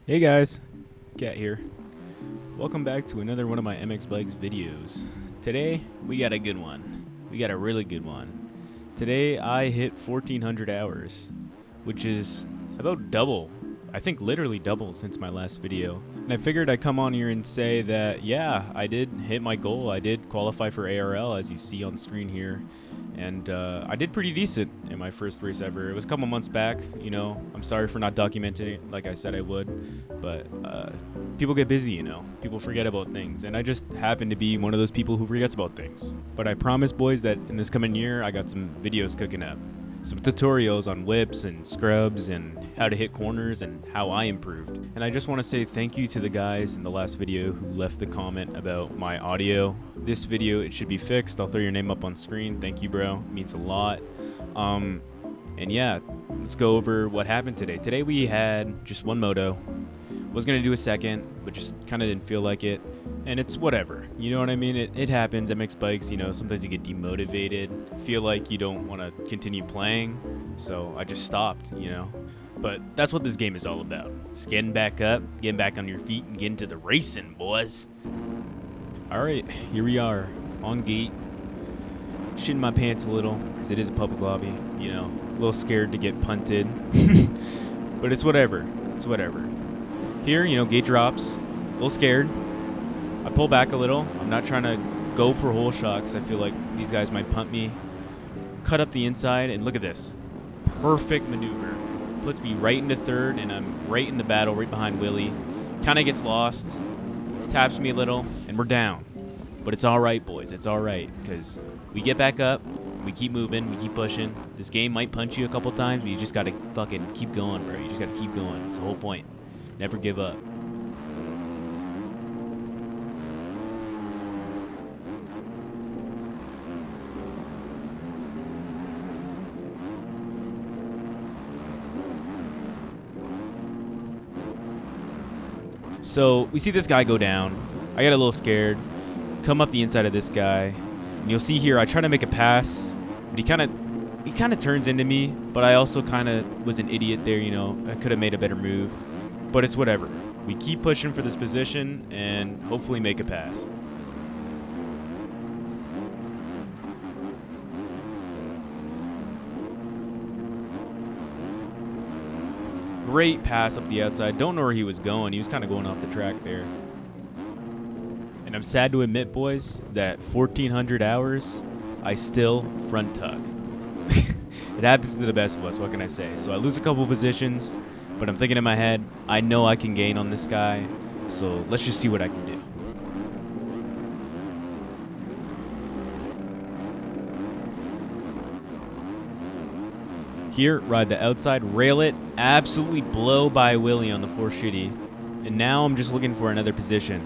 Hey guys, Cat here. Welcome back to another one of my Mxbikes videos. Today, we got a good one. We got a really good one. Today, I hit 1,400 hours, which is about double. I think literally double since my last video. And I figured I'd come on here and say that, yeah, I did hit my goal. I did qualify for ARL, as you see on screen here. And I did pretty decent in my first race ever. It was a couple months back, you know. I'm sorry for not documenting it like I said I would. But people get busy, you know. People forget about things. And I just happen to be one of those people who forgets about things. But I promise, boys, that in this coming year, I got some videos cooking up. Some tutorials on whips and scrubs and how to hit corners and how I improved. And I just want to say thank you to the guys in the last video who left the comment about my audio. This video, it should be fixed. I'll throw your name up on screen. Thank you, bro. It means a lot. And yeah, let's go over what happened today. Today we had just one moto. Was going to do a second, but just kind of didn't feel like it. And it's whatever. You know what I mean? It happens at Mxbikes. You know, sometimes you get demotivated. Feel like you don't want to continue playing. So I just stopped, you know. But that's what this game is all about. Just getting back up, getting back on your feet, and getting to the racing, boys. Alright, here we are. On gate. Shitting my pants a little, because it is a public lobby. You know, a little scared to get punted. But it's whatever. It's whatever. Here, you know, gate drops. A little scared. I pull back a little. I'm not trying to go for hole shot because I feel like these guys might punt me. Cut up the inside, and look at this. Perfect maneuver. Puts me right into third, and I'm right in the battle, right behind Willie. Kind of gets lost. Taps me a little, and we're down. But it's all right, boys. It's all right, because we get back up. We keep moving. We keep pushing. This game might punch you a couple times, but you just got to fucking keep going, bro. You just got to keep going. It's the whole point. Never give up. So we see this guy go down. I get a little scared. Come up the inside of this guy. And you'll see here I try to make a pass, but he kind of turns into me, but I also kind of was an idiot there, you know. I could have made a better move. But it's whatever. We keep pushing for this position and hopefully make a pass. Great pass up the outside. Don't know where he was going. He was kind of going off the track there. And I'm sad to admit, boys, that 1,400 hours, I still front tuck. It happens to the best of us. What can I say? So I lose a couple positions. But I'm thinking in my head, I know I can gain on this guy, so let's just see what I can do. Here, ride the outside, rail it, absolutely blow by Willie on the 4 shitty. And now I'm just looking for another position.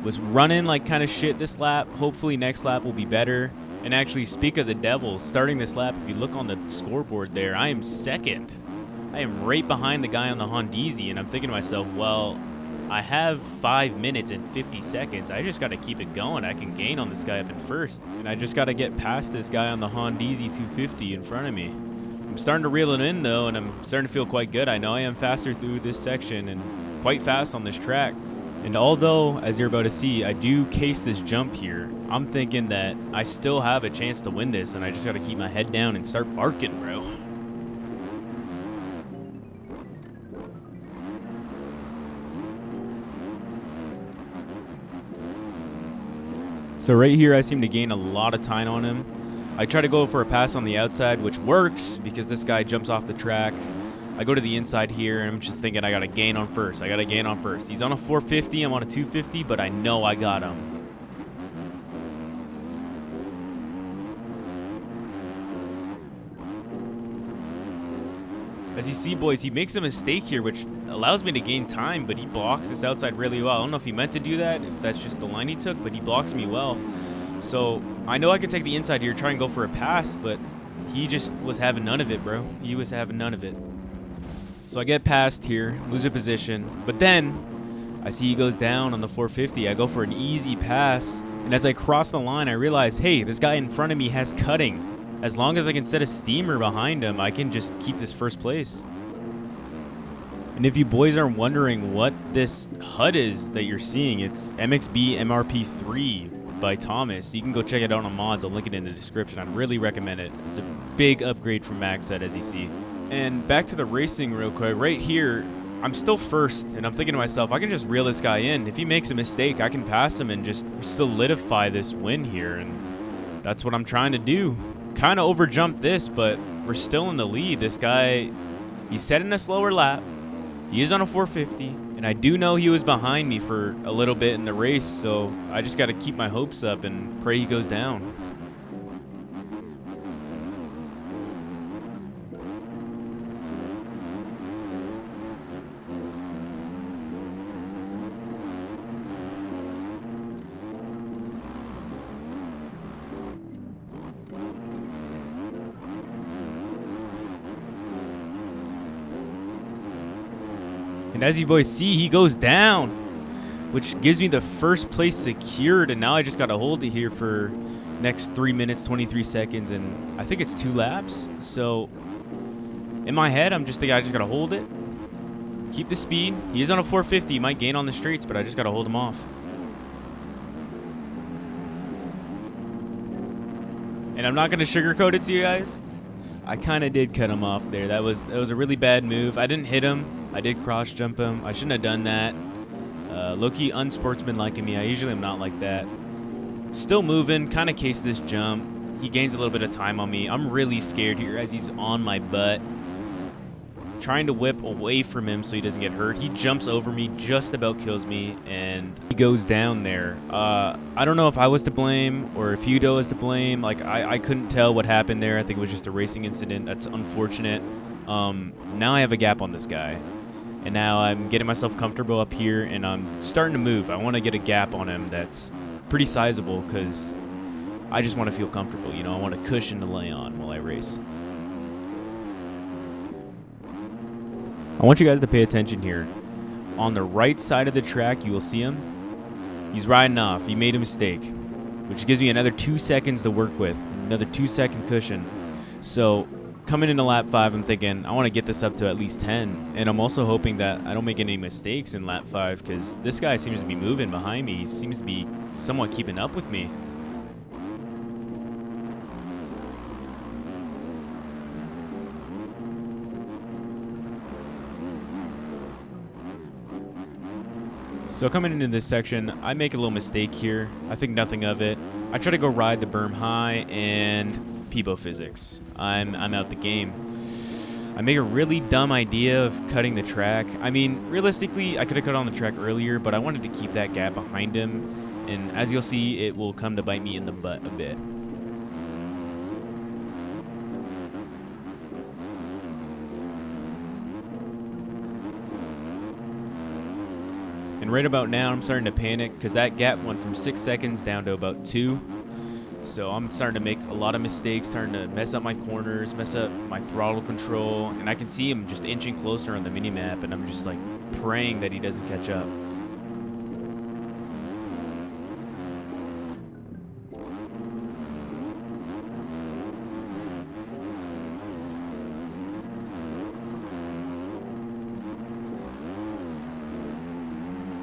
Was running like kind of shit this lap. Hopefully next lap will be better. And actually, speak of the devil, starting this lap, if you look on the scoreboard there, I am second. I am right behind the guy on the Hondeezy, and I'm thinking to myself, well, I have 5 minutes and 50 seconds. I just got to keep it going. I can gain on this guy up in first, and I just got to get past this guy on the Hondeezy 250 in front of me. I'm starting to reel it in, though, and I'm starting to feel quite good. I know I am faster through this section and quite fast on this track. And although, as you're about to see, I do case this jump here, I'm thinking that I still have a chance to win this, and I just got to keep my head down and start barking, bro. So right here, I seem to gain a lot of time on him. I try to go for a pass on the outside, which works because this guy jumps off the track. I go to the inside here, and I'm just thinking I got to gain on first. I got to gain on first. He's on a 450. I'm on a 250, but I know I got him. As you see, boys, he makes a mistake here, which allows me to gain time, but he blocks this outside really well. I don't know if he meant to do that, if that's just the line he took, but he blocks me well. So I know I could take the inside here, try and go for a pass, but he just was having none of it, bro. He was having none of it. So I get past here, lose a position, but then I see he goes down on the 450. I go for an easy pass, and as I cross the line, I realize, hey, this guy in front of me has cutting. As long as I can set a steamer behind him, I can just keep this first place. And if you boys are wondering what this HUD is that you're seeing, it's MXB MRP3 by Thomas. You can go check it out on mods. I'll link it in the description. I'd really recommend it. It's a big upgrade from Max Set, as you see. And back to the racing real quick. Right here, I'm still first, and I'm thinking to myself, I can just reel this guy in. If he makes a mistake, I can pass him and just solidify this win here, and that's what I'm trying to do. Kind of overjumped this, but we're still in the lead. This guy, he's setting a slower lap. He is on a 450, and I do know he was behind me for a little bit in the race, so I just got to keep my hopes up and pray he goes down. And as you boys see, he goes down, which gives me the first place secured. And now I just got to hold it here for next 3 minutes, 23 seconds. And I think it's 2 laps. So in my head, I'm just thinking I just got to hold it, keep the speed. He is on a 450. He might gain on the straights, but I just got to hold him off. And I'm not going to sugarcoat it to you guys. I kind of did cut him off there. That was a really bad move. I didn't hit him. I did cross jump him. I shouldn't have done that. Low-key unsportsmanlike in me. I usually am not like that. Still moving. Kind of case this jump. He gains a little bit of time on me. I'm really scared here as he's on my butt. Trying to whip away from him so he doesn't get hurt. He jumps over me, just about kills me, and he goes down there. I don't know if I was to blame or if Hudo was to blame. Like, I couldn't tell what happened there. I think it was just a racing incident. That's unfortunate. Now I have a gap on this guy. And now I'm getting myself comfortable up here, and I'm starting to move. I want to get a gap on him that's pretty sizable because I just want to feel comfortable. You know, I want a cushion to lay on while I race. I want you guys to pay attention here. On the right side of the track, you will see him. He's riding off. He made a mistake, which gives me another 2 seconds to work with, another 2-second cushion. So coming into lap 5, I'm thinking I want to get this up to at least 10, and I'm also hoping that I don't make any mistakes in lap 5 because this guy seems to be moving behind me. He seems to be somewhat keeping up with me. So coming into this section, I make a little mistake here. I think nothing of it. I try to go ride the berm high and Peebo physics. I'm out the game. I make a really dumb idea of cutting the track. I mean, realistically, I could have cut on the track earlier, but I wanted to keep that gap behind him. And as you'll see, it will come to bite me in the butt a bit. And right about now, I'm starting to panic because that gap went from 6 seconds down to about 2. So I'm starting to make a lot of mistakes, starting to mess up my corners, mess up my throttle control. And I can see him just inching closer on the minimap, and I'm just like praying that he doesn't catch up.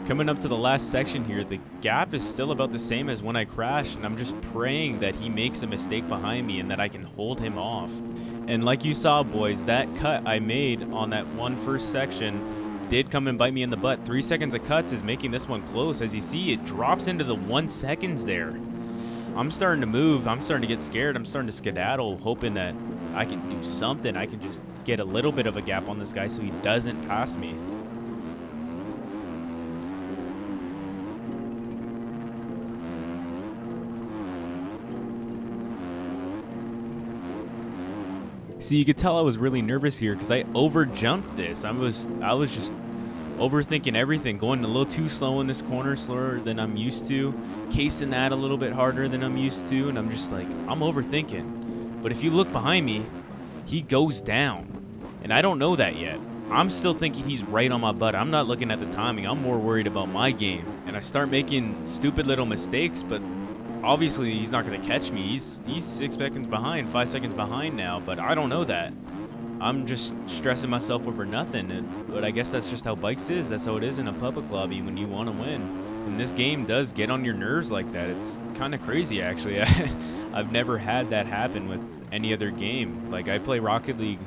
Coming up to the last section here, the gap is still about the same as when I crashed, and I'm just praying that he makes a mistake behind me and that I can hold him off. And like you saw, boys, that cut I made on that first section did come and bite me in the butt. 3 seconds of cuts is making this one close. As you see, it drops into the 1 seconds there. I'm starting to move. I'm starting to get scared. I'm starting to skedaddle, hoping that I can do something. I can just get a little bit of a gap on this guy so he doesn't pass me. See, you could tell I was really nervous here because I overjumped this. I was just overthinking everything, going a little too slow in this corner, slower than I'm used to, casing that a little bit harder than I'm used to, and I'm just like, I'm overthinking. But if you look behind me, he goes down, and I don't know that yet. I'm still thinking he's right on my butt. I'm not looking at the timing. I'm more worried about my game, and I start making stupid little mistakes, but obviously he's not going to catch me. He's 6 seconds behind, 5 seconds behind now, but I don't know that. I'm just stressing myself over nothing. But I guess that's just how bikes is. That's how it is in a public lobby when you want to win. And this game does get on your nerves like that. It's kind of crazy, actually. I've never had that happen with any other game. Like, I play Rocket League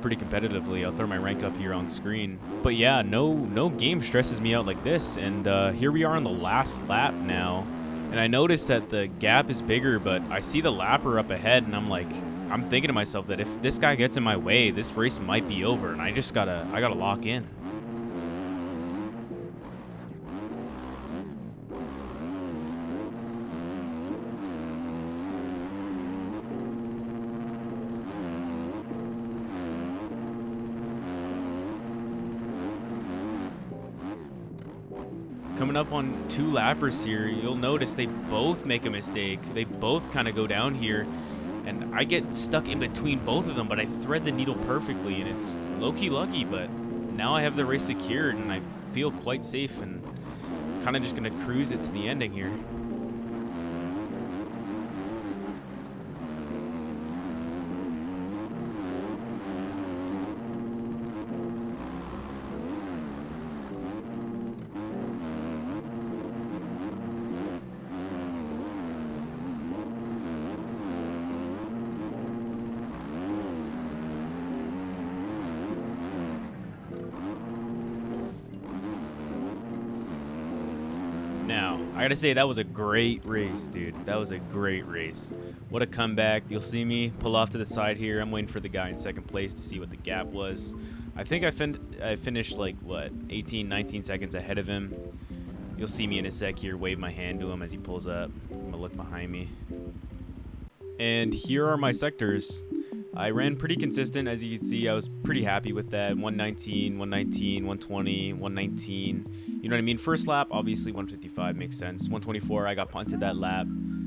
pretty competitively. I'll throw my rank up here on screen. But yeah, no game stresses me out like this. And here we are on the last lap now. And I noticed that the gap is bigger, but I see the lapper up ahead, and I'm thinking to myself that if this guy gets in my way, this race might be over, and I gotta lock in. Coming up on 2 lappers here, you'll notice they both make a mistake. They both kind of go down here, and I get stuck in between both of them, but I thread the needle perfectly, and it's low-key lucky, but now I have the race secured, and I feel quite safe, and kind of just going to cruise it to the ending here. Now, I gotta say, that was a great race, dude. That was a great race. What a comeback. You'll see me pull off to the side here. I'm waiting for the guy in second place to see what the gap was. I think I finished, like, what, 18, 19 seconds ahead of him. You'll see me in a sec here, wave my hand to him as he pulls up. I'm gonna look behind me. And here are my sectors. I ran pretty consistent. As you can see, I was pretty happy with that. 119, 119, 120, 119. You know what I mean? First lap, obviously 155 makes sense. 124, I got punted that lap.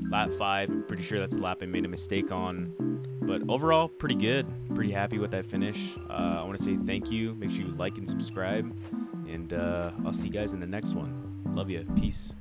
Lap 5, I'm pretty sure that's the lap I made a mistake on. But overall, pretty good. Pretty happy with that finish. I want to say thank you. Make sure you like and subscribe. And I'll see you guys in the next one. Love you. Peace.